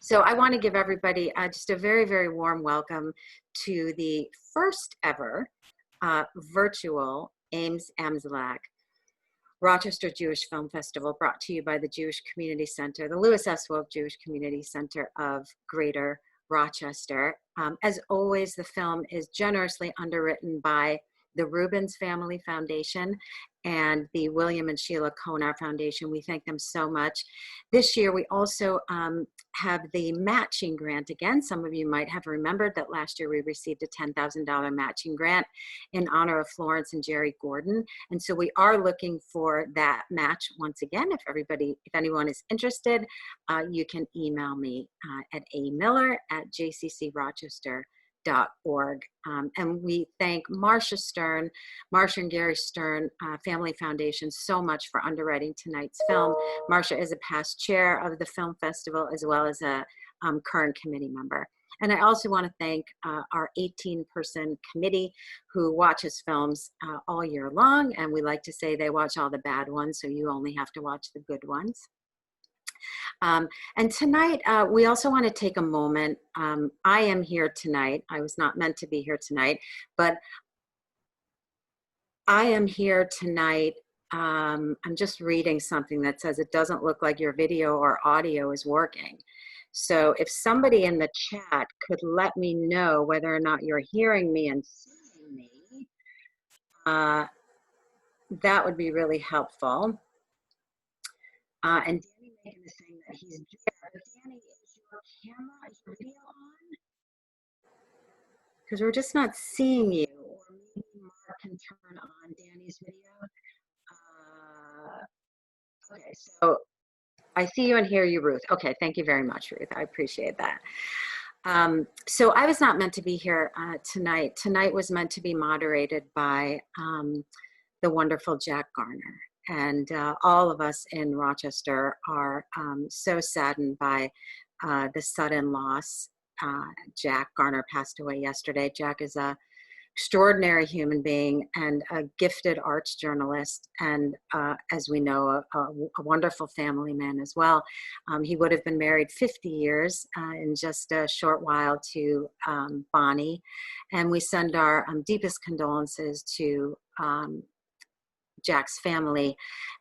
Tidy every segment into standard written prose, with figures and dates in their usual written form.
So I want to give everybody just a very, very warm welcome to the first ever virtual Ames Amzlak Rochester Jewish Film Festival, brought to you by the Jewish Community Center, the Louis S. Wolk Jewish Community Center of Greater Rochester. As always, the film is generously underwritten by the Rubens Family Foundation and the William and Sheila Konar Foundation. We thank them so much. This year, we also have the matching grant again. Some of you might have remembered that last year we received a $10,000 matching grant in honor of Florence and Jerry Gordon. And so we are looking for that match once again. If anyone is interested, you can email me at amiller@jccrochester.org. And we thank Marcia and Gary Stern Family Foundation so much for underwriting tonight's film. Marcia is a past chair of the film festival as well as a current committee member. And I also want to thank our 18-person committee who watches films all year long. And we like to say they watch all the bad ones, so you only have to watch the good ones. And tonight, we also want to take a moment. I am here tonight. I was not meant to be here tonight, but I am here tonight. I'm just reading something that says it doesn't look like your video or audio is working. So if somebody in the chat could let me know whether or not you're hearing me and seeing me, that would be really helpful. And Danny Megan is saying that he's there. But Danny, is your camera, is your video on? Because we're just not seeing you. Or maybe Mark can turn on Danny's video. Okay, so I see you and hear you, Ruth. Okay, thank you very much, Ruth. I appreciate that. So I was not meant to be here tonight. Tonight was meant to be moderated by the wonderful Jack Garner. And all of us in Rochester are so saddened by the sudden loss. Jack Garner passed away yesterday. Jack is an extraordinary human being and a gifted arts journalist, and as we know, a wonderful family man as well. He would have been married 50 years in just a short while to Bonnie, and we send our deepest condolences to Jack's family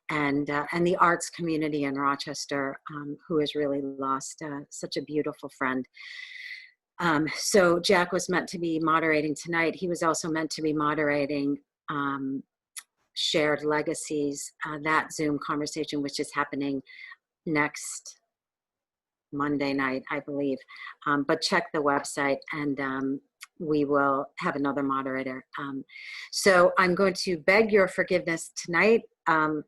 and the arts community in Rochester, who has really lost such a beautiful friend. So Jack was meant to be moderating tonight. He was also meant to be moderating Shared Legacies, that Zoom conversation, which is happening next Monday night, I believe. But check the website and we will have another moderator. So I'm going to beg your forgiveness tonight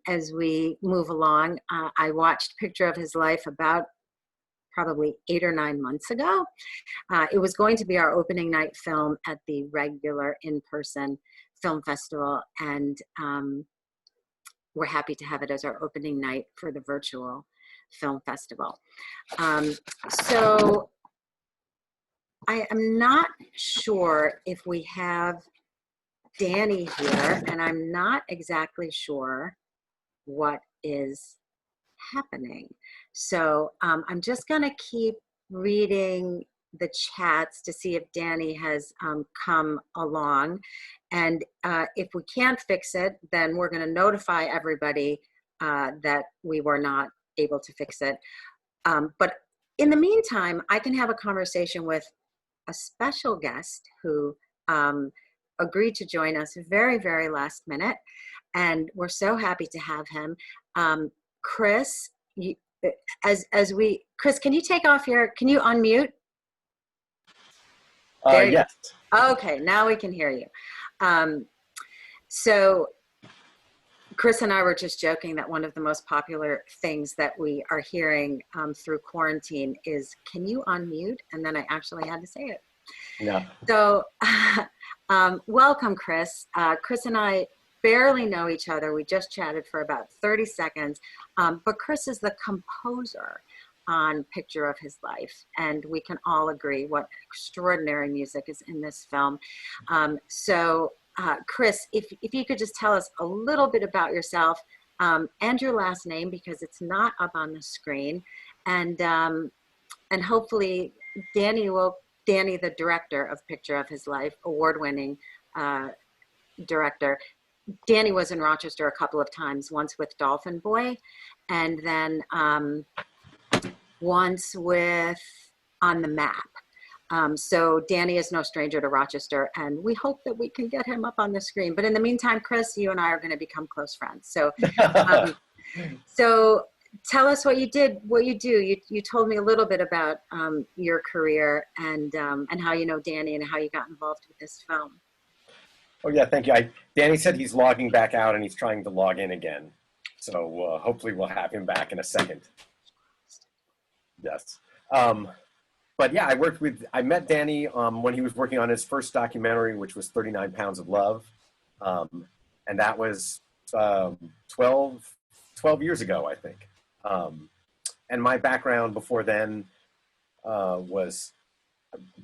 as we move along. I watched Picture of His Life about probably 8 or 9 months ago. It was going to be our opening night film at the regular in-person film festival, and we're happy to have it as our opening night for the virtual film festival. So I am not sure if we have Danny here, and I'm not exactly sure what is happening. So I'm just going to keep reading the chats to see if Danny has come along. And if we can't fix it, then we're going to notify everybody that we were not able to fix it. But in the meantime, I can have a conversation with a special guest who agreed to join us very, very last minute. And we're so happy to have him. Chris, Chris, can you take off can you unmute? Yes. Okay, now we can hear you. So Chris and I were just joking that one of the most popular things that we are hearing through quarantine is, can you unmute? And then I actually had to say it. Yeah. So welcome, Chris. Chris and I barely know each other. We just chatted for about 30 seconds. But Chris is the composer on Picture of His Life. And we can all agree what extraordinary music is in this film. So Chris, if you could just tell us a little bit about yourself and your last name, because it's not up on the screen. And and hopefully Danny, the director of Picture of His Life, award-winning director. Danny was in Rochester a couple of times, once with Dolphin Boy, and then once with On the Map. So Danny is no stranger to Rochester, and we hope that we can get him up on the screen. But in the meantime, Chris, you and I are going to become close friends. So, so tell us what you did, what you do. You told me a little bit about your career and how you know Danny and how you got involved with this film. Oh yeah, thank you. Danny said he's logging back out and he's trying to log in again. So hopefully we'll have him back in a second. Yes. But yeah, I met Danny when he was working on his first documentary, which was 39 Pounds of Love. And that was 12 years ago, I think. And my background before then was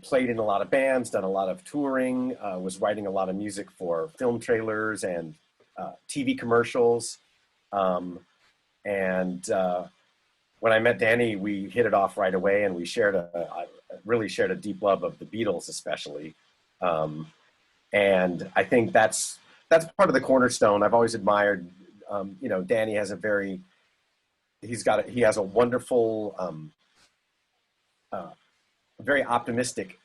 played in a lot of bands, done a lot of touring, was writing a lot of music for film trailers and TV commercials. When I met Danny, we hit it off right away, and we really shared a deep love of the Beatles, especially. And I think that's part of the cornerstone. I've always admired, Danny has he has a wonderful, very optimistic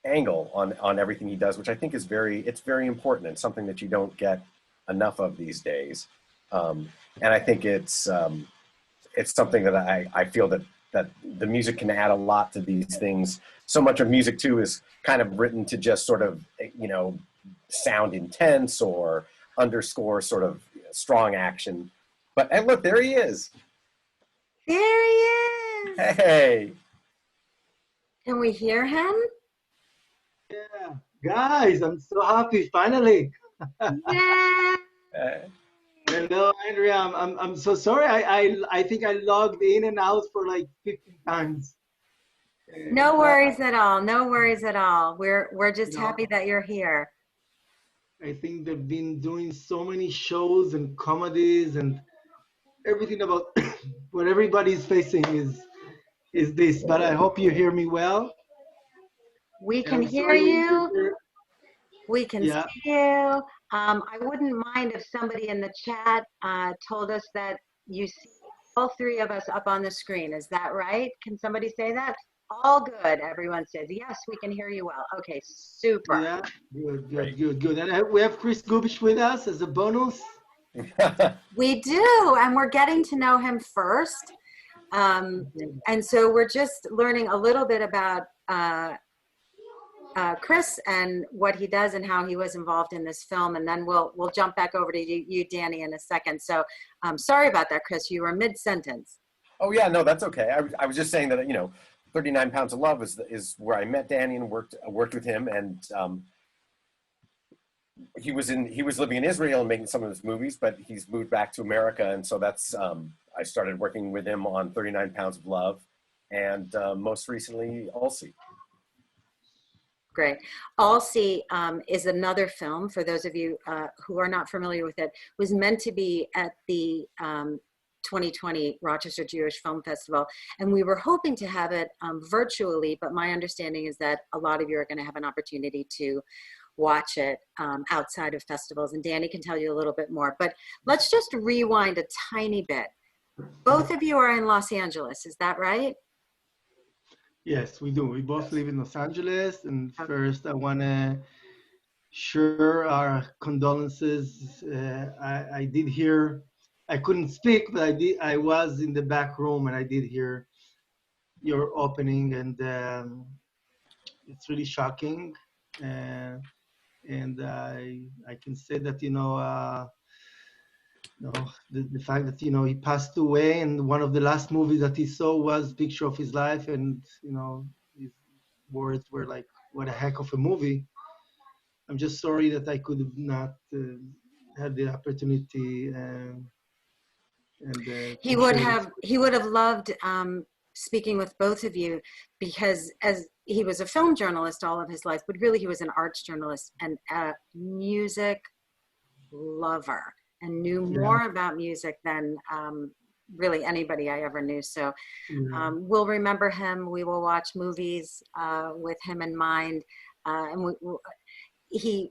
angle on everything he does, which I think is it's very important and something that you don't get enough of these days. And I think it's something that I feel that the music can add a lot to these things. So much of music too is kind of written to just sort of, sound intense or underscore sort of strong action. But and look, there he is. There he is. Hey. Can we hear him? Yeah, guys, I'm so happy finally. Yeah. Hello, Andrea. I'm so sorry. I think I logged in and out for like 15 times. No worries at all. No worries at all. We're just happy that you're here. I think they've been doing so many shows and comedies and everything about what everybody's facing is this. But I hope you hear me well. We can hear you. We can see you. I wouldn't mind if somebody in the chat told us that you see all three of us up on the screen. Is that right? Can somebody say that? All good. Everyone says, yes, we can hear you well. Okay, super. Yeah, good. And we have Chris Gubish with us as a bonus. We do, and we're getting to know him first. And so we're just learning a little bit about Chris and what he does and how he was involved in this film, and then we'll jump back over to you, Danny, in a second. So sorry about that, Chris. You were mid-sentence. Oh yeah, no, that's okay. I was just saying that 39 Pounds of Love is where I met Danny and worked with him, and he was living in Israel and making some of his movies, but he's moved back to America, and so that's I started working with him on 39 Pounds of Love, and most recently Alcy. Great. Alcy is another film, for those of you who are not familiar with it, was meant to be at the 2020 Rochester Jewish Film Festival. And we were hoping to have it virtually, but my understanding is that a lot of you are going to have an opportunity to watch it outside of festivals. And Danny can tell you a little bit more, but let's just rewind a tiny bit. Both of you are in Los Angeles, is that right? Yes, we do. We both live in Los Angeles. And first, I want to share our condolences. I did hear, I couldn't speak, but I was in the back room and I did hear your opening, and it's really shocking. And I can say that, the fact that, he passed away, and one of the last movies that he saw was Picture of His Life, and, his words were like, what a heck of a movie. I'm just sorry that I could have not had the opportunity. He would have loved speaking with both of you, because as he was a film journalist all of his life, but really he was an arts journalist and a music lover, and knew more about music than really anybody I ever knew. So Yeah. we'll remember him. We will watch movies with him in mind. And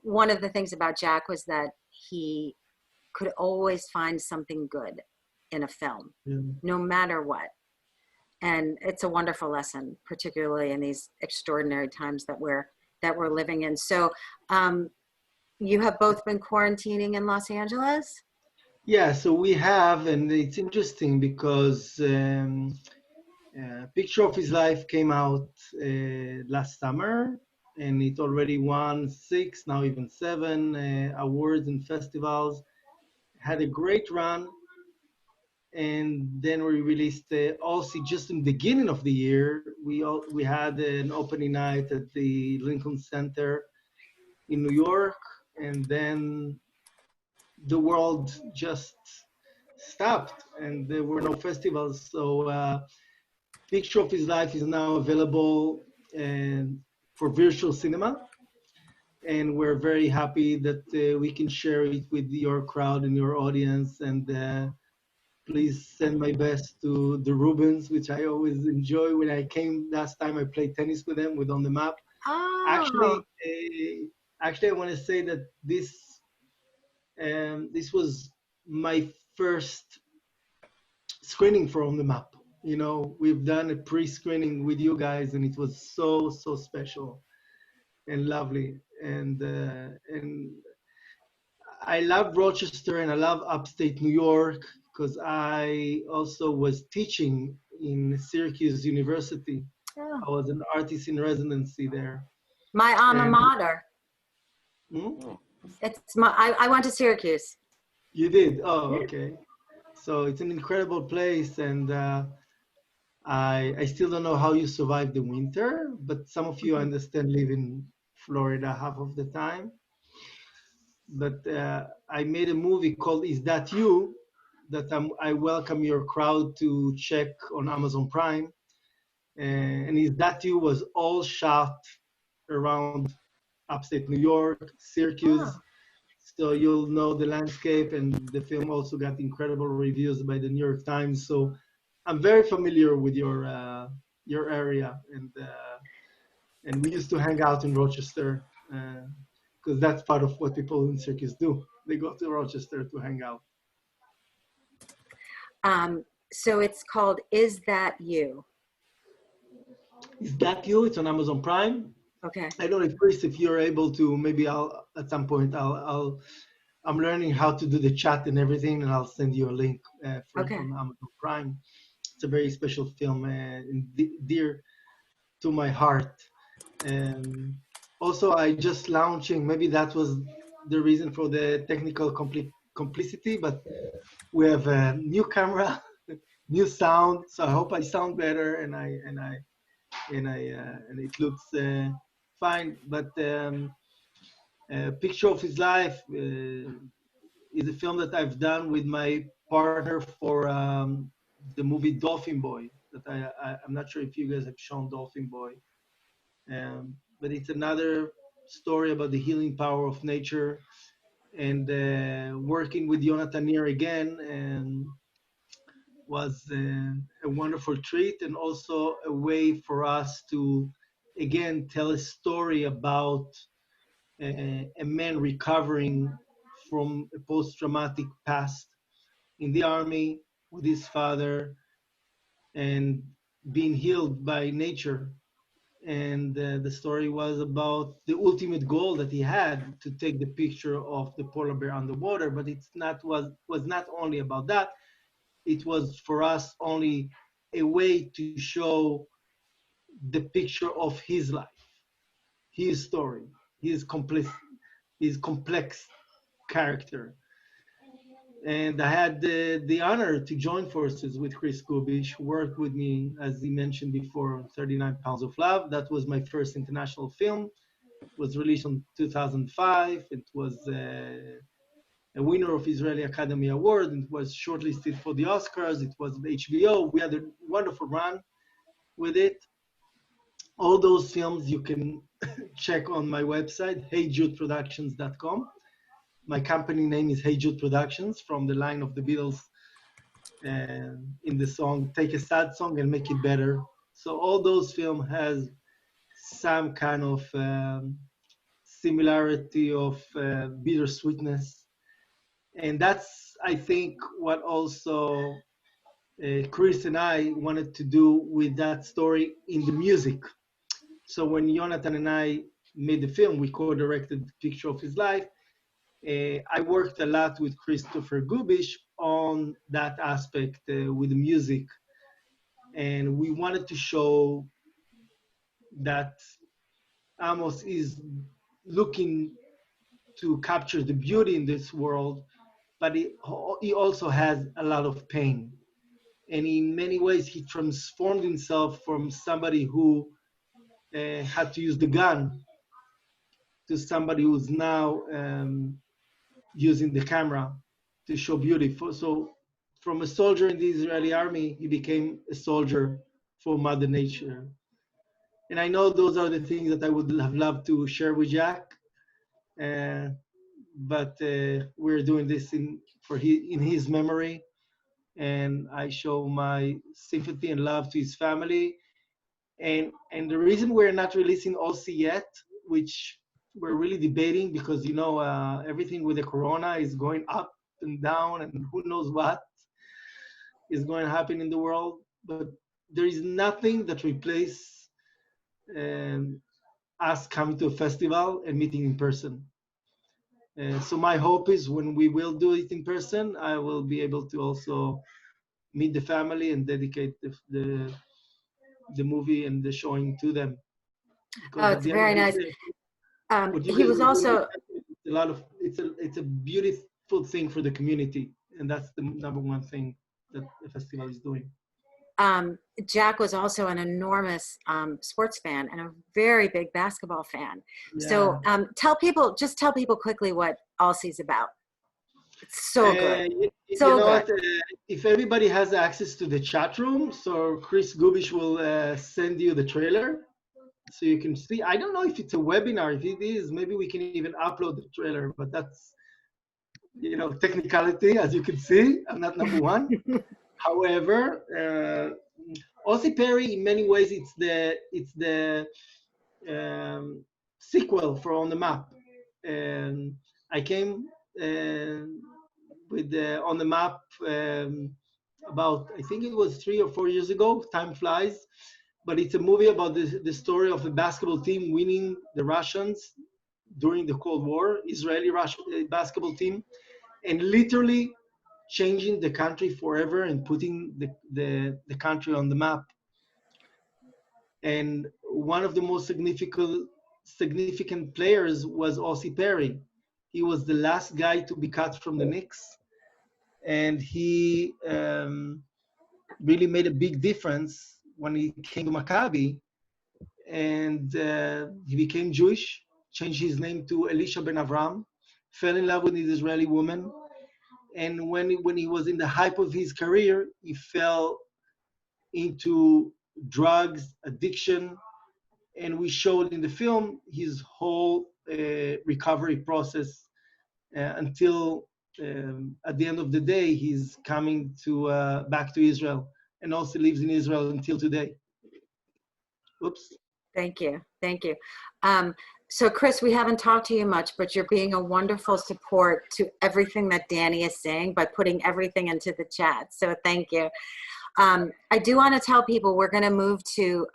one of the things about Jack was that he could always find something good in a film, Yeah. no matter what. And it's a wonderful lesson, particularly in these extraordinary times that we're living in. So you have both been quarantining in Los Angeles? Yeah, so we have, and it's interesting because Picture of His Life came out last summer, and it already won 6, now even 7 awards and festivals. Had a great run, and then we released also just in the beginning of the year. We had an opening night at the Lincoln Center in New York, and then the world just stopped, and there were no festivals. So Picture of His Life is now available for virtual cinema, and we're very happy that we can share it with your crowd and your audience. And please send my best to the Rubens, which I always enjoy. When I came last time, I played tennis with them with On the Map. Oh, Actually, I want to say that this was my first screening for On the Map. You know, we've done a pre-screening with you guys, and it was so special and lovely. And I love Rochester and I love upstate New York because I also was teaching in Syracuse University. yeah. I was an artist in residency there. My alma And mater. hmm? I went to Syracuse. You did? Oh, okay. So it's an incredible place, and I still don't know how you survive the winter, but some of you I understand live in Florida half of the time. But I made a movie called Is That You? That I welcome your crowd to check on Amazon Prime. And Is That You was all shot around upstate New York, Syracuse. Oh. So you'll know the landscape, and the film also got incredible reviews by the New York Times. So I'm very familiar with your area, and we used to hang out in Rochester because that's part of what people in Syracuse do. They go to Rochester to hang out. So it's called Is That You? Is That You? It's on Amazon Prime. Okay. I don't know, Chris, if you're able to, maybe I'll at some point I'm learning how to do the chat and everything, and I'll send you a link for it Okay. on Amazon Prime. It's a very special film and dear to my heart. And also, I just launching. Maybe that was the reason for the technical complicity, but we have a new camera, new sound. So I hope I sound better, and it looks fine. But Picture of His Life is a film that I've done with my partner for the movie Dolphin Boy. That I'm not sure if you guys have shown Dolphin Boy, but it's another story about the healing power of nature. And working with Jonathan Neer again was a wonderful treat, and also a way for us to again tell a story about a man recovering from a post-traumatic past in the army with his father and being healed by nature. And the story was about the ultimate goal that he had to take the picture of the polar bear underwater. But it's not was not only about that. It was for us only a way to show the picture of his life, his story, his complex character. And I had the honor to join forces with Chris Kubish, who worked with me, as he mentioned before, on 39 Pounds of Love. That was my first international film. It was released in 2005. It was a winner of Israeli Academy Award, and it was shortlisted for the Oscars. It was HBO. We had a wonderful run with it. All those films you can check on my website, heyjudeproductions.com. My company name is Hey Jude Productions, from the line of the Beatles in the song, take a sad song and make it better. So all those films has some kind of similarity of bittersweetness. And that's, I think, what also Chris and I wanted to do with that story in the music. So when Jonathan and I made the film, we co-directed the picture of his life. I worked a lot with Christopher Gubish on that aspect with the music. And we wanted to show that Amos is looking to capture the beauty in this world, but he also has a lot of pain. And in many ways, he transformed himself from somebody who had to use the gun to somebody who's now using the camera to show beauty. So from a soldier in the Israeli army, he became a soldier for Mother Nature. And I know those are the things that I would have loved to share with Jack, but we're doing this in his memory, and I show my sympathy and love to his family. And the reason we're not releasing Aussie yet, which we're really debating because everything with the corona is going up and down, and who knows what is going to happen in the world. But there is nothing that replaces us coming to a festival and meeting in person. So my hope is when we will do it in person, I will be able to also meet the family and dedicate the movie and the showing to them. Oh, it's very nice. He was also it's a beautiful thing for the community, and that's the number one thing that the festival is doing. Jack was also an enormous sports fan and a very big basketball fan. Yeah. So tell people quickly what Alci's about. It's so good. So good. If everybody has access to the chat room, so Chris Gubish will send you the trailer so you can see. I don't know if it's a webinar. If it is, maybe we can even upload the trailer, but that's, technicality, as you can see. I'm not number one. However, Aussie Perry, in many ways, it's the sequel for On the Map. And I came with On the Map about, I think it was 3 or 4 years ago. Time flies. But it's a movie about the story of a basketball team winning the Russians during the Cold War, Israeli-Russian basketball team, and literally changing the country forever and putting the country on the map. And one of the most significant players was Aussie Perry. He was the last guy to be cut from the Knicks, and he really made a big difference when he came to Maccabi, and he became Jewish, changed his name to Elisha Ben Avram, fell in love with his Israeli woman, and when he was in the hype of his career, he fell into drugs, addiction, and we showed in the film his whole recovery process until at the end of the day, he's coming back to Israel and also lives in Israel until today. Oops. Thank you. So Chris, we haven't talked to you much, but you're being a wonderful support to everything that Danny is saying by putting everything into the chat. So thank you. I do want to tell people we're going to move to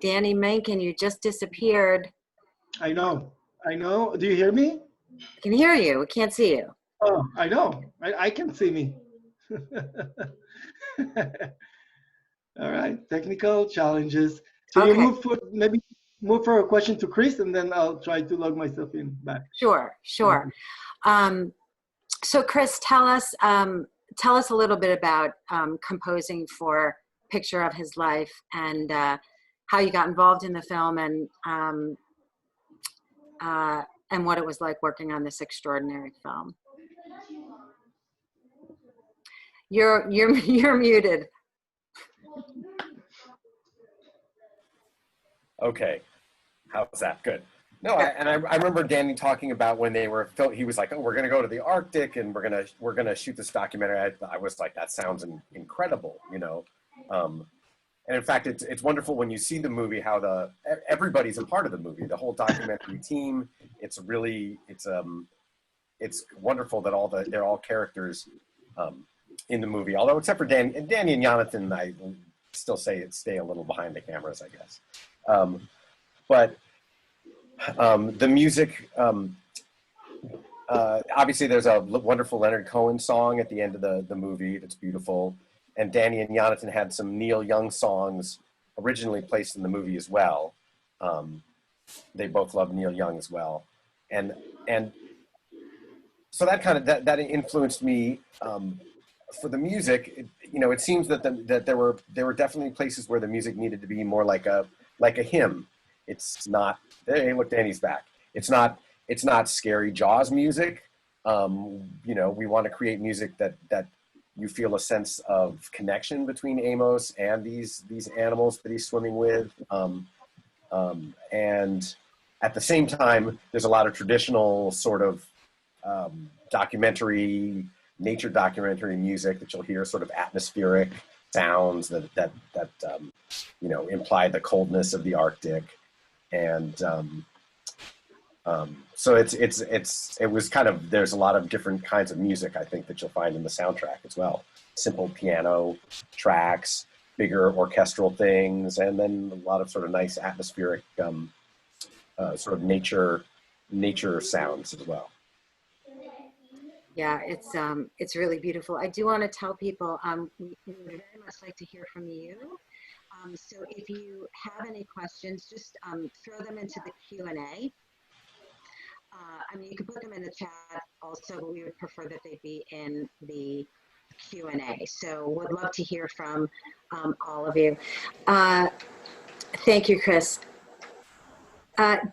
Danny Menken. You just disappeared. I know. Do you hear me? I can hear you. We can't see you. Oh, I know. I can see me. All right. Technical challenges. So okay. You move for a question to Chris, and then I'll try to log myself in back. Sure. So Chris, tell us a little bit about composing for Picture of His Life and how you got involved in the film and what it was like working on this extraordinary film. You're muted. Okay, how's that? Good. No, I remember Danny talking about when they were he was like, "Oh, we're going to go to the Arctic and we're gonna shoot this documentary." I was like, "That sounds incredible," you know. And in fact, it's wonderful when you see the movie how everybody's a part of the movie, the whole documentary team. It's wonderful that they're all characters in the movie. Although except for Danny and Jonathan, I still stay a little behind the cameras, I guess. But the music, obviously there's a wonderful Leonard Cohen song at the end of the movie that's beautiful. And Danny and Jonathan had some Neil Young songs originally placed in the movie as well. They both love Neil Young as well. And so that kind of, that influenced me for the music. It seems that there were definitely places where the music needed to be more like a hymn. It's not, hey, look, Danny's back. It's not scary Jaws music. We want to create music that you feel a sense of connection between Amos and these animals that he's swimming with. And at the same time, there's a lot of traditional sort of nature documentary music that you'll hear, sort of atmospheric sounds that imply the coldness of the Arctic. And so it was kind of, there's a lot of different kinds of music, I think, that you'll find in the soundtrack as well. Simple piano tracks, bigger orchestral things, and then a lot of sort of nice atmospheric sort of nature sounds as well. Yeah, it's really beautiful. I do want to tell people we would very much like to hear from you. So if you have any questions, just throw them into the Q&A. You can put them in the chat also, but we would prefer that they be in the Q&A. So would love to hear from all of you. Thank you, Chris.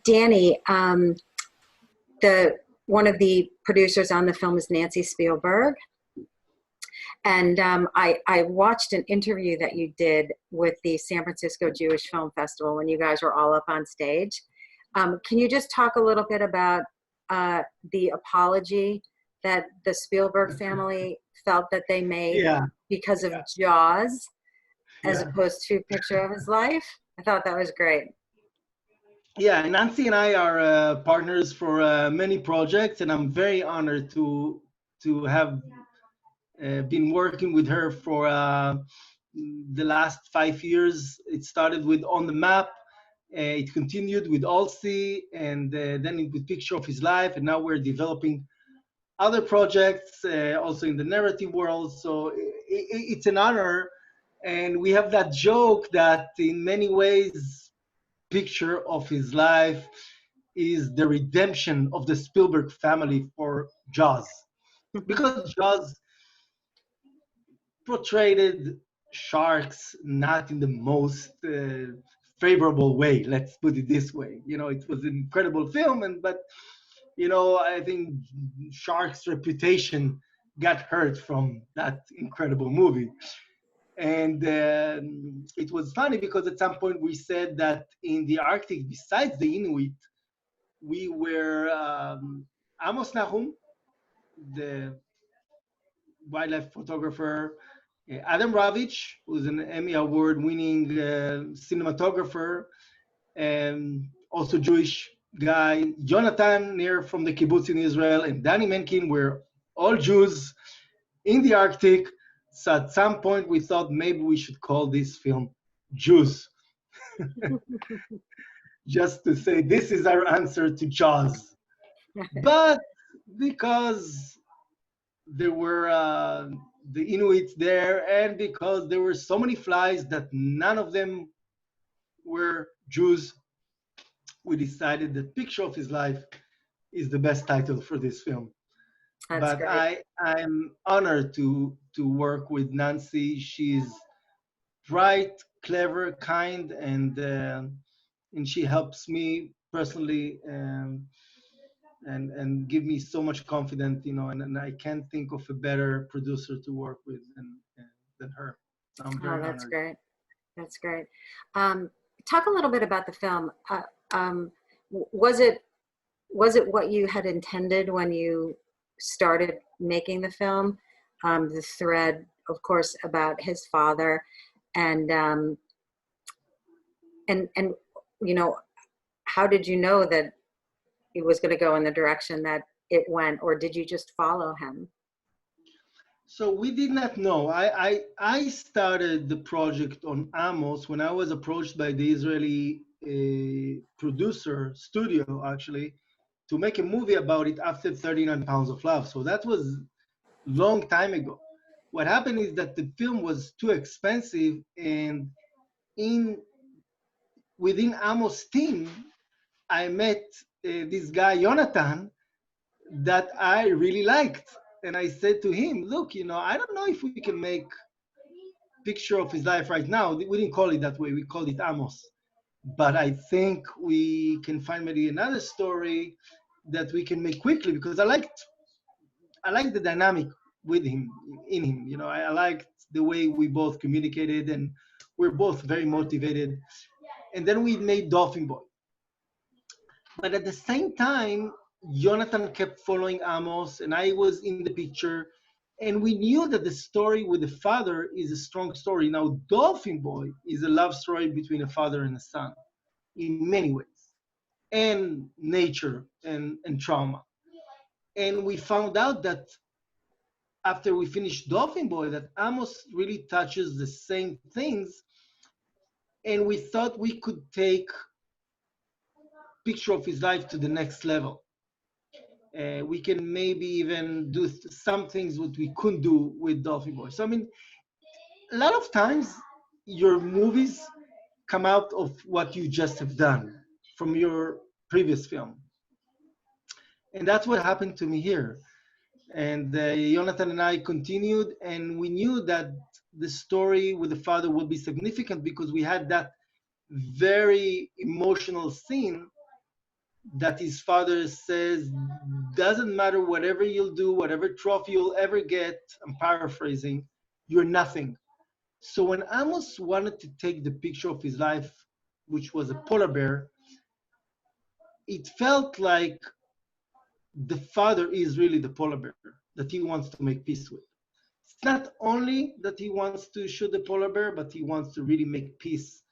Danny, one of the producers on the film is Nancy Spielberg. And I watched an interview that you did with the San Francisco Jewish Film Festival when you guys were all up on stage. Can you just talk a little bit about the apology that the Spielberg family felt that they made because of Jaws as opposed to Picture of His Life? I thought that was great. Yeah, Nancy and I are partners for many projects, and I'm very honored to have been working with her for the last 5 years. It started with On the Map, it continued with Allsee, and then with Picture of His Life, and now we're developing other projects also in the narrative world. So it's an honor, and we have that joke that in many ways, Picture of His Life is the redemption of the Spielberg family for Jaws, because Jaws portrayed sharks not in the most favorable way. Let's put it this way. It was an incredible film, but I think sharks' reputation got hurt from that incredible movie. And it was funny because at some point we said that in the Arctic, besides the Inuit, we were Amos Nahum, the wildlife photographer, Adam Ravitch, who's an Emmy Award-winning cinematographer, and also Jewish guy, Jonathan Nir from the kibbutz in Israel, and Danny Menkin were all Jews in the Arctic. So at some point we thought maybe we should call this film Jews. Just to say this is our answer to Jaws. But because there were the Inuits there, and because there were so many flies that none of them were Jews, we decided that Picture of His Life is the best title for this film. That's but great. I'm honored to work with Nancy. She's bright, clever, kind, and she helps me personally and give me so much confidence, and I can't think of a better producer to work with than her. So I'm very That's honored. great. That's great. Talk a little bit about the film. was it what you had intended when you started making the film? The thread, of course, about his father, and and you know, how did you know that it was going to go in the direction that it went, or did you just follow him? So we did not know. I started the project on Amos when I was approached by the Israeli producer studio, actually, to make a movie about it after 39 Pounds of Love. So that was long time ago. What happened is that the film was too expensive, and in within Amos' team, I met this guy Jonathan that I really liked. And I said to him, look, I don't know if we can make picture of his life right now. We didn't call it that way. We called it Amos. But I think we can find maybe another story that we can make quickly, because I liked the dynamic with him, in him. I liked the way we both communicated, and we're both very motivated. And then we made Dolphin Boy. But at the same time, Jonathan kept following Amos, and I was in the picture. And we knew that the story with the father is a strong story. Now, Dolphin Boy is a love story between a father and a son in many ways, and nature and trauma. And we found out that after we finished Dolphin Boy, that Amos really touches the same things. And we thought we could take picture of his life to the next level. We can maybe even do some things that we couldn't do with Dolphin Boy. So I mean, a lot of times your movies come out of what you just have done from your previous film, and that's what happened to me here. And Jonathan and I continued, and we knew that the story with the father would be significant because we had that very emotional scene that his father says, doesn't matter whatever you'll do, whatever trophy you'll ever get, I'm paraphrasing, you're nothing. So when Amos wanted to take the picture of his life, which was a polar bear, it felt like the father is really the polar bear that he wants to make peace with. It's not only that he wants to shoot the polar bear, but he wants to really make peace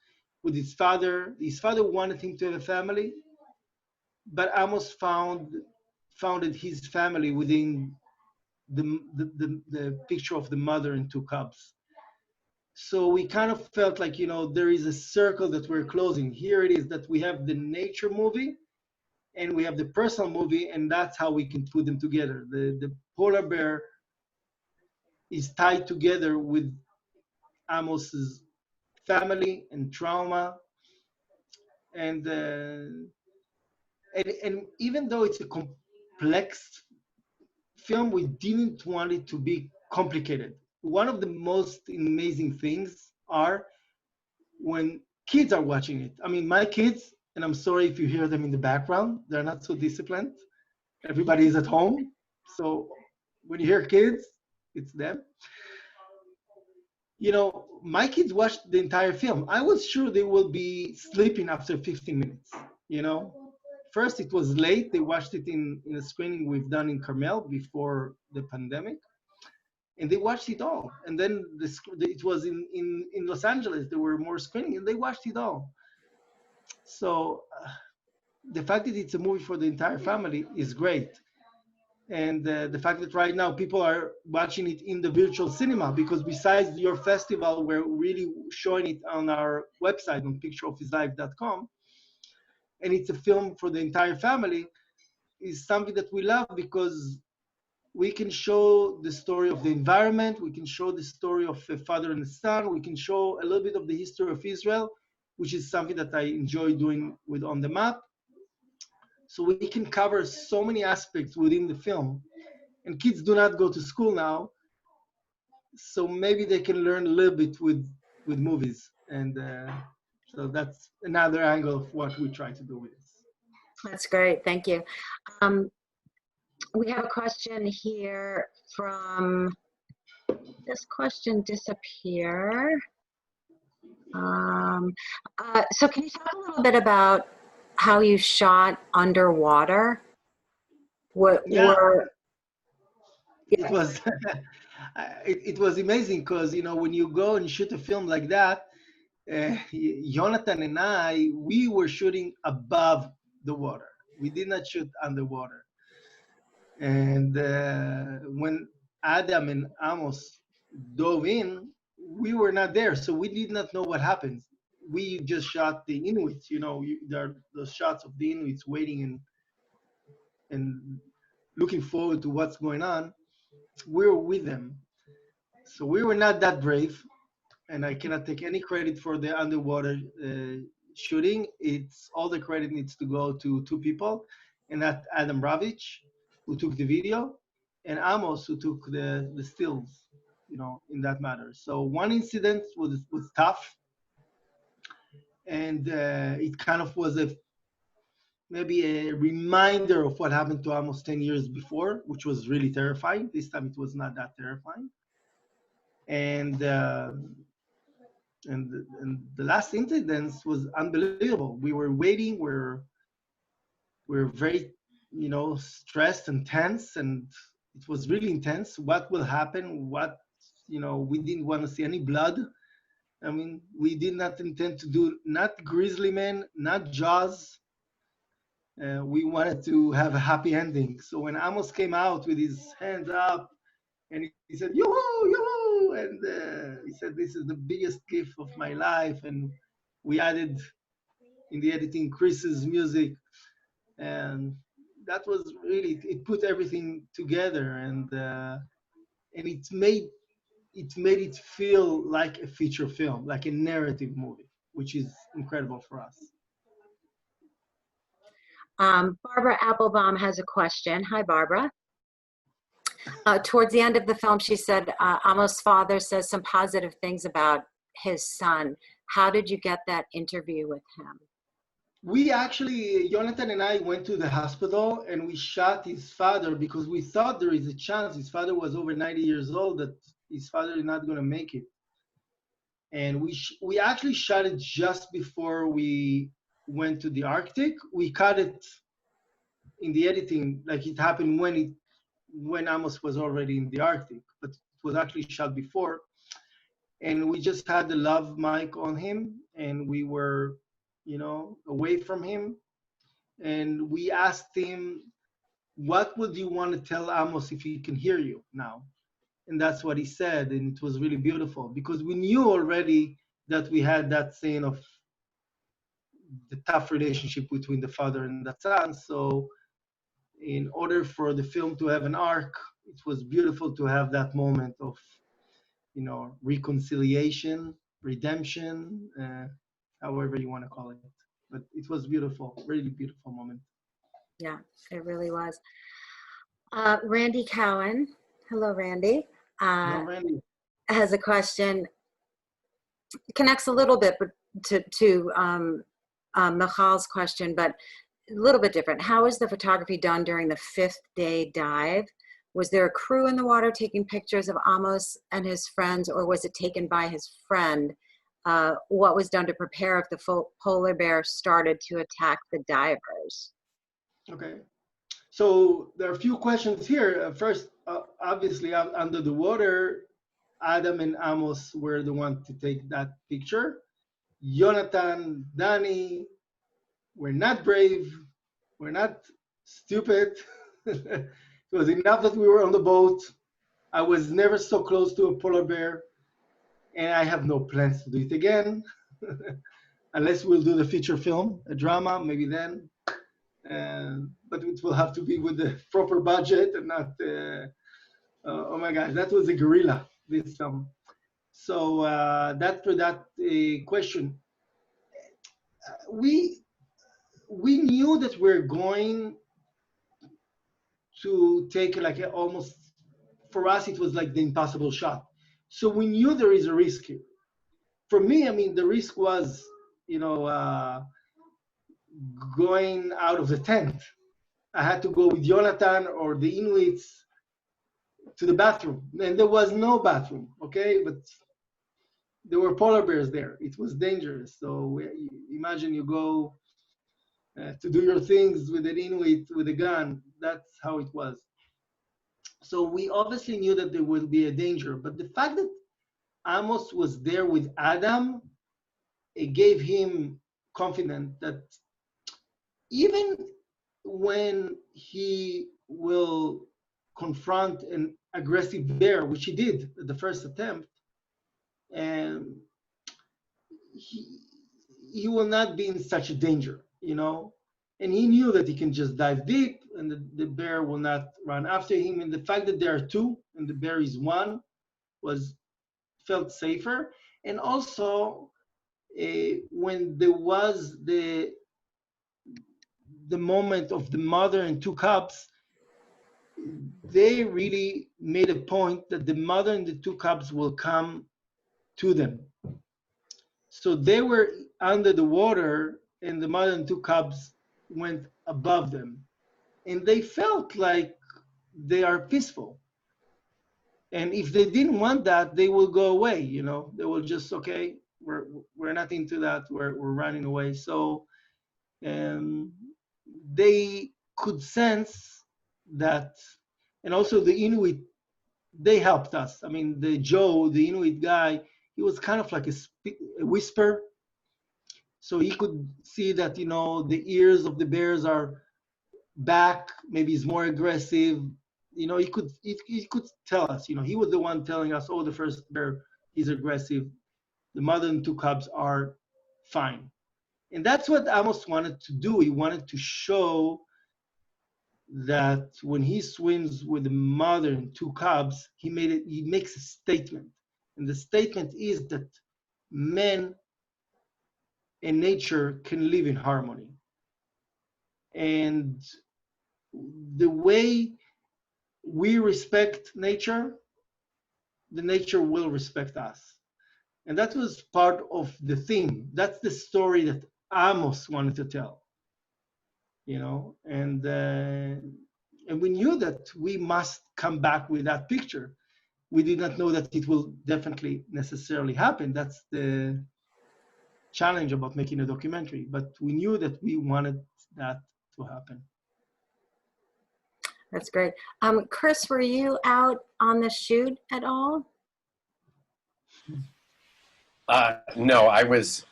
with his father. His father wanted him to have a family, but Amos founded his family within the picture of the mother and two cubs. So we kind of felt like, there is a circle that we're closing. Here it is that we have the nature movie and we have the personal movie, and that's how we can put them together. The polar bear is tied together with Amos's family and trauma, and even though it's a complex film, we didn't want it to be complicated. One of the most amazing things are when kids are watching it. I mean, my kids, and I'm sorry if you hear them in the background, they're not so disciplined. Everybody is at home. So when you hear kids, it's them. My kids watched the entire film. I was sure they will be sleeping after 15 minutes. You know, First it was late. They watched it in a screening we've done in Carmel before the pandemic, and they watched it all. And then it was in Los Angeles. There were more screenings, and they watched it all. So the fact that it's a movie for the entire family is great. And the fact that right now people are watching it in the virtual cinema, because besides your festival, we're really showing it on our website on pictureofhislife.com, and it's a film for the entire family, is something that we love, because we can show the story of the environment, we can show the story of a father and a son, we can show a little bit of the history of Israel, which is something that I enjoy doing with On the Map. So we can cover so many aspects within the film. And kids do not go to school now, so maybe they can learn a little bit with movies. And so that's another angle of what we try to do with this. That's great. Thank you. We have a question here from, this question disappear. So can you talk a little bit about how you shot underwater. What Yeah, were it was it was amazing because when you go and shoot a film like that, Jonathan and I, we were shooting above the water. We did not shoot underwater. And when Adam and Amos dove in, we were not there, so we did not know what happened. We just shot the Inuits. There are those shots of the Inuits waiting and looking forward to what's going on. We were with them, so we were not that brave. And I cannot take any credit for the underwater shooting. It's all the credit needs to go to two people, and that Adam Ravich, who took the video, and Amos, who took the stills, in that matter. So one incident was tough, and it kind of was maybe a reminder of what happened to Amos 10 years before, which was really terrifying. This time it was not that terrifying. And and the last incident was unbelievable. We were waiting. We're very, stressed and tense, and it was really intense. What will happen? We didn't want to see any blood. I mean, we did not intend to do not Grizzly Man, not Jaws. We wanted to have a happy ending. So when Amos came out with his hands up and he said, "Yoo-hoo, yoo-hoo," and he said, "This is the biggest gift of my life." And we added in the editing Chris's music, and that was really, it put everything together, and it made it feel like a feature film, like a narrative movie, which is incredible for us. Barbara Applebaum has a question. Hi, Barbara. Towards the end of the film, she said, Amos' father says some positive things about his son. How did you get that interview with him? We actually, Jonathan and I went to the hospital and we shot his father because we thought there is a chance. His father was over 90 years old, that his father is not going to make it. And we actually shot it just before we went to the Arctic. We cut it in the editing, like it happened when Amos was already in the Arctic, but it was actually shot before. And we just had the lav mic on him, and we were, away from him. And we asked him, "What would you want to tell Amos if he can hear you now?" And that's what he said, and it was really beautiful because we knew already that we had that scene of the tough relationship between the father and the son. So in order for the film to have an arc, it was beautiful to have that moment of, reconciliation, redemption, however you want to call it. But it was beautiful, really beautiful moment. Yeah, it really was. Randy Cowan, hello, Randy, No, Randy. has a question. It connects a little bit to Michal's question, but a little bit different. How is the photography done during the 5th day dive? Was there a crew in the water taking pictures of Amos and his friends, or was it taken by his friend? What was done to prepare if the polar bear started to attack the divers? Okay. So there are a few questions here. First, obviously, under the water, Adam and Amos were the ones to take that picture. Jonathan, Danny, we're not brave. We're not stupid. It was enough that we were on the boat. I was never so close to a polar bear, and I have no plans to do it again, unless we'll do the feature film, a drama, maybe then. But it will have to be with the proper budget and not, oh my gosh, that was a gorilla, this film. So that for that question, we knew that we're going to take like almost, for us, it was like the impossible shot. So we knew there is a risk here. For me, I mean, the risk was, going out of the tent. I had to go with Jonathan or the Inuits to the bathroom, and there was no bathroom, okay? But there were polar bears there. It was dangerous. So imagine you go to do your things with an Inuit with a gun. That's how it was. So we obviously knew that there will be a danger, but the fact that Amos was there with Adam, it gave him confidence that even when he will confront an aggressive bear, which he did at the first attempt, and he, he will not be in such a danger, you know. And he knew that he can just dive deep and the bear will not run after him. And the fact that there are two and the bear is one was felt safer. And also, when there was the moment of the mother and two cubs, they really made a point that the mother and the two cubs will come to them. So they were under the water and the mother and two cubs went above them. And they felt like they are peaceful. And if they didn't want that, they will go away, you know. They will just, okay, we're not into that, we're running away. So um, they could sense that, and also the Inuit, they helped us. I mean, the Joe, the Inuit guy, he was kind of like a whisper. So he could see that, you know, the ears of the bears are back, maybe he's more aggressive. You know, he could tell us, you know, he was the one telling us, oh, the first bear, he's aggressive. The mother and two cubs are fine. And that's what Amos wanted to do. He wanted to show that when he swims with the mother and two cubs, he makes a statement. And the statement is that men and nature can live in harmony. And the way we respect nature, the nature will respect us. And that was part of the theme. That's the story that Amos wanted to tell, you know. And we knew that we must come back with that picture. We did not know that it will definitely necessarily happen. That's the challenge about making a documentary. But we knew that we wanted that to happen. That's great. Chris, were you out on the shoot at all? No, I was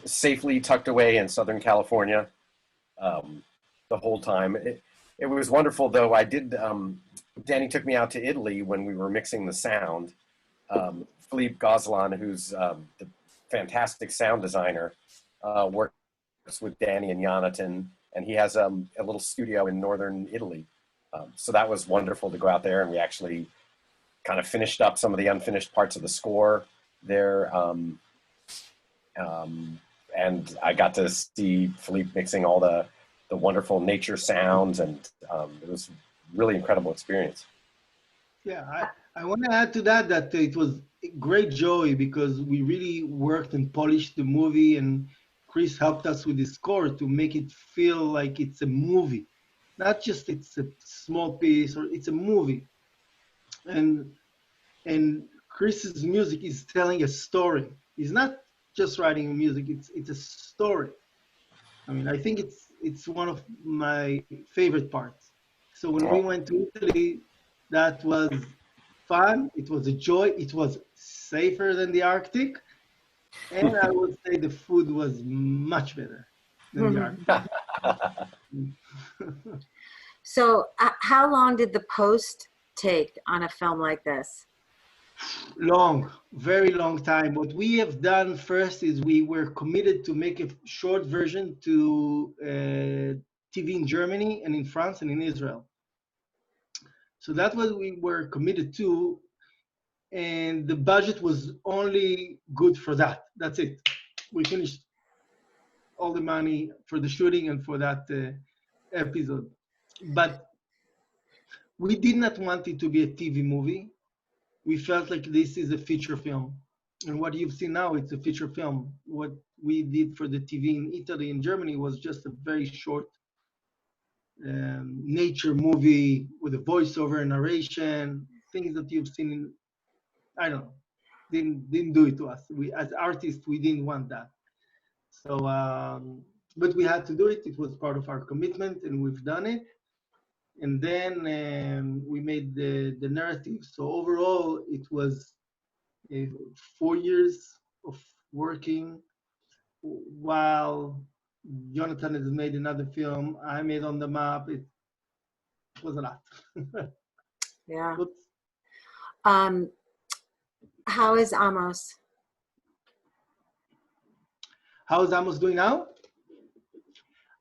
safely tucked away in Southern California the whole time. It was wonderful, though. I did. Danny took me out to Italy when we were mixing the sound. Philippe Gozlan, who's the fantastic sound designer, works with Danny and Jonathan, and he has a little studio in northern Italy. So that was wonderful to go out there, and we actually kind of finished up some of the unfinished parts of the score there. And I got to see Philippe mixing all the wonderful nature sounds, and it was a really incredible experience. Yeah, I want to add to that it was a great joy because we really worked and polished the movie, and Chris helped us with the score to make it feel like it's a movie, not just it's a small piece or it's a movie. And Chris's music is telling a story. He's not just writing music; it's a story. I mean, I think it's one of my favorite parts. So when we went to Italy, that was fun. It was a joy. It was safer than the Arctic, and I would say the food was much better than the Arctic. So how long did the post take on a film like this? Long, very long time. What we have done first is we were committed to make a short version to TV in Germany and in France and in Israel. So that's what we were committed to. And the budget was only good for that. That's it. We finished all the money for the shooting and for that episode. But we did not want it to be a TV movie. We felt like this is a feature film. And what you've seen now, it's a feature film. What we did for the TV in Italy and Germany was just a very short nature movie with a voiceover narration, things that you've seen in, I don't know, didn't do it to us. We, as artists, we didn't want that. So but we had to do it. It was part of our commitment, and we've done it. And then we made the narrative. So overall, it was 4 years of working, while Jonathan has made another film. I made On the Map. It was a lot. Yeah. But Um, how is Amos? how is Amos doing now?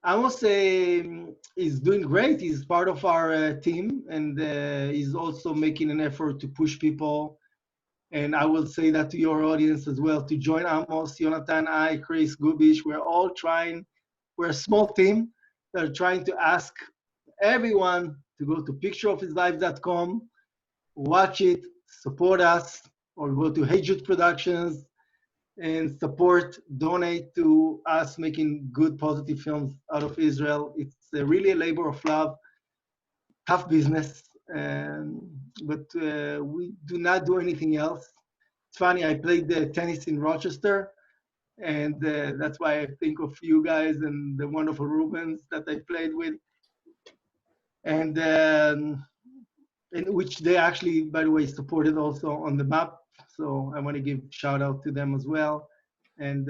Amos is doing great. He's part of our team, and he's also making an effort to push people. And I will say that to your audience as well, to join Amos, Jonathan, I, Chris, Gubish. We're all trying. We're a small team that are trying to ask everyone to go to pictureofhislife.com, watch it, support us, or go to Hey Jude Productions and support, donate to us making good, positive films out of Israel. It's really a labor of love, tough business, but we do not do anything else. It's funny, I played tennis in Rochester, and that's why I think of you guys and the wonderful Rubens that I played with. And in which they actually, by the way, supported also on the map. So I want to give shout out to them as well. And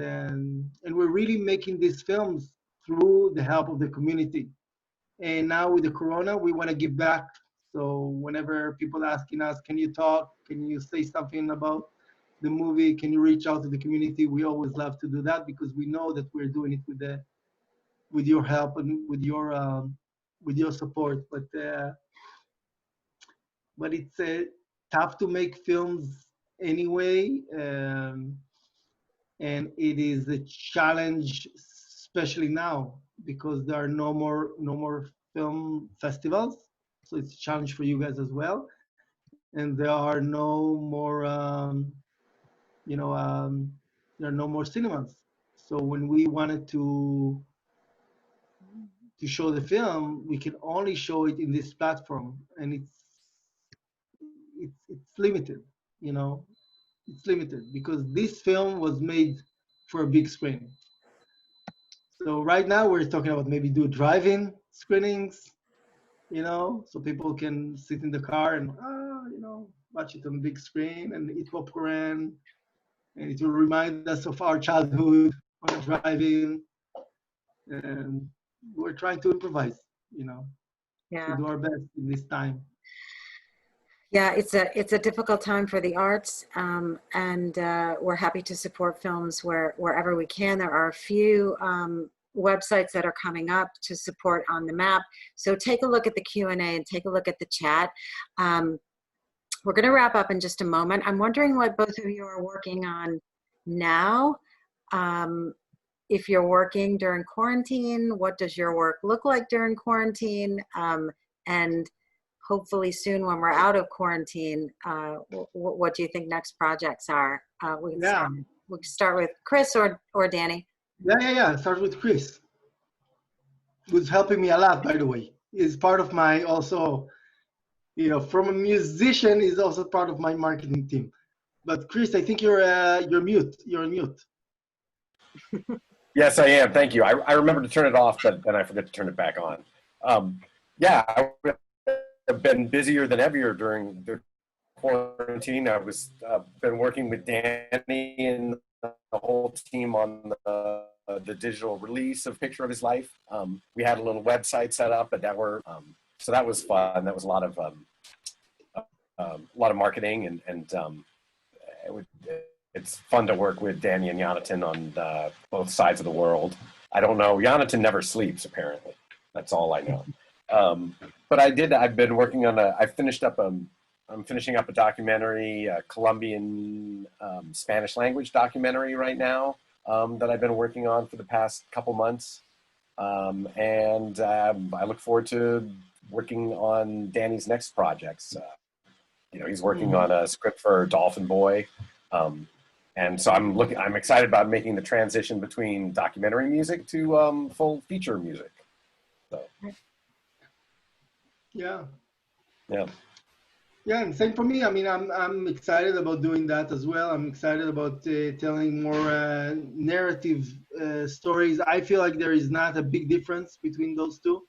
we're really making these films through the help of the community. And now with the Corona, we want to give back. So whenever people asking us, can you talk? Can you say something about the movie? Can you reach out to the community? We always love to do that because we know that we're doing it with your help and with your support. But it's tough to make films anyway, and it is a challenge, especially now because there are no more film festivals. So it's a challenge for you guys as well, and there are no more, there are no more cinemas. So when we wanted to show the film, we can only show it in this platform, and it's limited, you know, it's limited because this film was made for a big screen. So right now we're talking about maybe do drive-in screenings, so people can sit in the car and watch it on big screen and eat popcorn, and it will remind us of our childhood on a drive-in. And we're trying to improvise, to Yeah. do our best in this time. Yeah, it's a difficult time for the arts, and we're happy to support films wherever we can. There are a few websites that are coming up to support On the Map. So take a look at the Q&A and take a look at the chat. We're going to wrap up in just a moment. I'm wondering what both of you are working on now. If you're working during quarantine, what does your work look like during quarantine? And hopefully soon when we're out of quarantine, what do you think next projects are? We can start with Chris or Danny. Yeah. Start with Chris, who's helping me a lot, by the way. Is part of my also, from a musician, is also part of my marketing team. But Chris, I think you're mute. You're on mute. Yes, I am. Thank you. I remember to turn it off, but then I forget to turn it back on. Yeah, I've been busier than ever during the quarantine. I was been working with Danny and the whole team on the digital release of Picture of His Life. We had a little website set up, but so that was fun. That was a lot of marketing, and it's fun to work with Danny and Jonathan on both sides of the world. I don't know. Jonathan never sleeps, apparently. That's all I know. But I've been working on I'm finishing up a documentary, a Colombian Spanish language documentary right now that I've been working on for the past couple months. And I look forward to working on Danny's next projects. He's working on a script for Dolphin Boy. And so I'm excited about making the transition between documentary music to full feature music. So. Yeah. Yeah. Yeah, and same for me. I mean, I'm excited about doing that as well. I'm excited about telling more narrative stories. I feel like there is not a big difference between those two,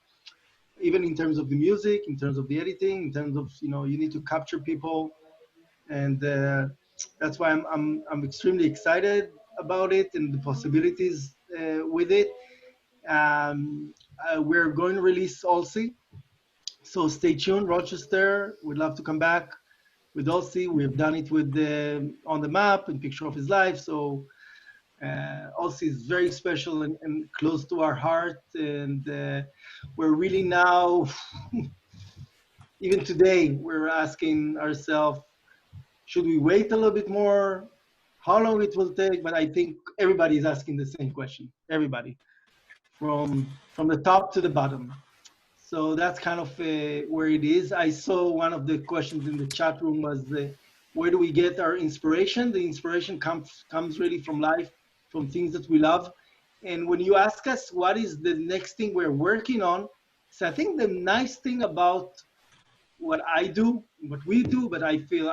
even in terms of the music, in terms of the editing, in terms of, you know, you need to capture people, and that's why I'm extremely excited about it and the possibilities with it. We're going to release Halsey, so stay tuned, Rochester. We'd love to come back with Halsey. We've done it with On the Map and Picture of His Life. So Halsey is very special and close to our heart. And we're really now, even today, we're asking ourselves, should we wait a little bit more? How long it will take? But I think everybody is asking the same question. Everybody, from the top to the bottom. So that's kind of where it is. I saw one of the questions in the chat room was, where do we get our inspiration? The inspiration comes really from life, from things that we love. And when you ask us what is the next thing we're working on, so I think the nice thing about what I do, what we do, but I feel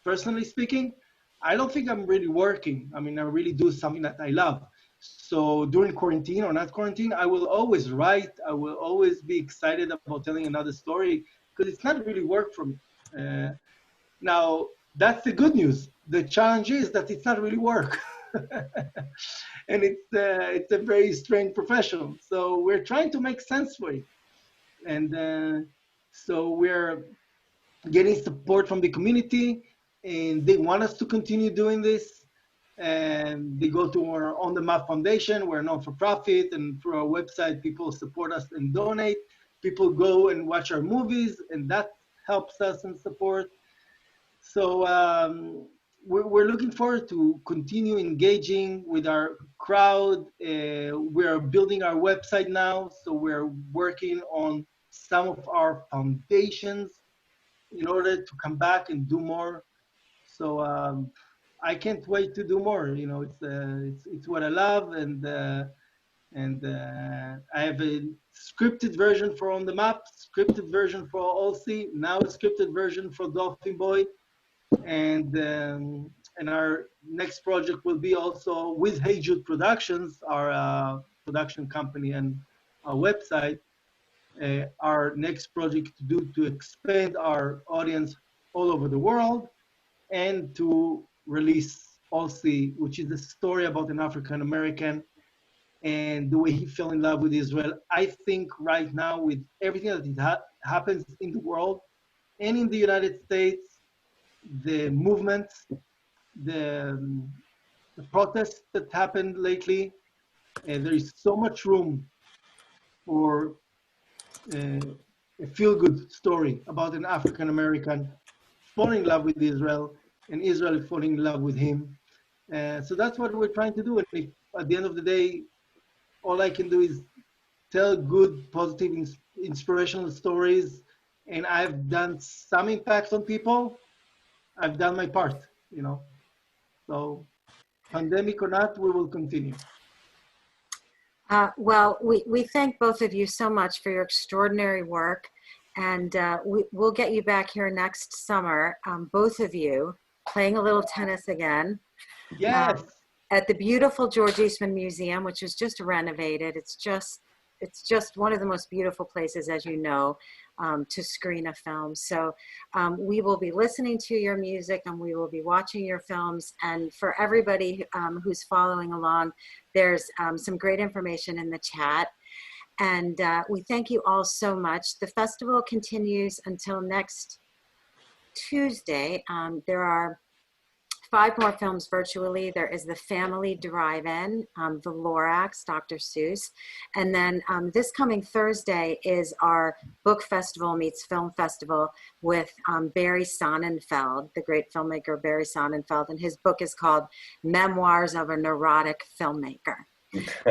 personally speaking, I don't think I'm really working. I mean, I really do something that I love. So during quarantine or not quarantine, I will always write. I will always be excited about telling another story because it's not really work for me. Uh, Now, that's the good news. The challenge is that it's not really work. And it's a very strange profession. So we're trying to make sense for it. And so we're getting support from the community, and they want us to continue doing this. And they go to our On the Map Foundation. We're non for profit, and through our website, people support us and donate. People go and watch our movies, and that helps us and support. So we're looking forward to continue engaging with our crowd. We're building our website now, so we're working on some of our foundations in order to come back and do more. So I can't wait to do more. You know, it's what I love, and I have a scripted version for On the Map, scripted version for Allsy, now a scripted version for Dolphin Boy, and our next project will be also with Hey Jude Productions, our production company and our website. Our next project to do to expand our audience all over the world and to release Allsy, which is a story about an African American and the way he fell in love with Israel. I think right now, with everything that happens in the world and in the United States, the movements, the, um, the protests that happened lately, and there is so much room for a feel-good story about an African American falling in love with Israel and Israel falling in love with him. So that's what we're trying to do. And if at the end of the day, all I can do is tell good, positive, inspirational stories, and I've done some impact on people, I've done my part, you know. So pandemic or not, we will continue. Well, we thank both of you so much for your extraordinary work, and we'll get you back here next summer, both of you, playing a little tennis again. Yes. At the beautiful George Eastman Museum, which was just renovated. It's just one of the most beautiful places, as you know, to screen a film. So we will be listening to your music and we will be watching your films. And for everybody who's following along, there's some great information in the chat. And we thank you all so much. The festival continues until next Tuesday. There are 5 more films virtually. There is the Family Drive-In, the Lorax, Dr. Seuss. And then this coming Thursday is our book festival meets film festival with Barry Sonnenfeld, the great filmmaker Barry Sonnenfeld. And his book is called Memoirs of a Neurotic Filmmaker.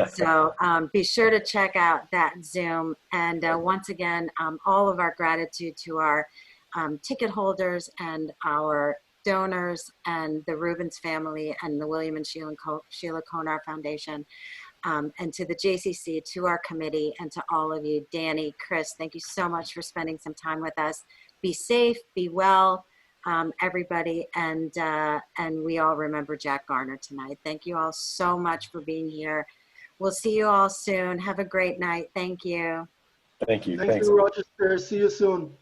So be sure to check out that Zoom. And once again, all of our gratitude to our ticket holders and our donors and the Rubens family and the William and Sheila Konar Foundation, and to the JCC, to our committee, and to all of you. Danny, Chris, thank you so much for spending some time with us. be safe, be well, everybody, and we all remember Jack Garner tonight. Thank you all so much for being here. We'll see you all soon. Have a great night. Thank you. Thank you. Thank Thanks. you, Rochester. See you soon.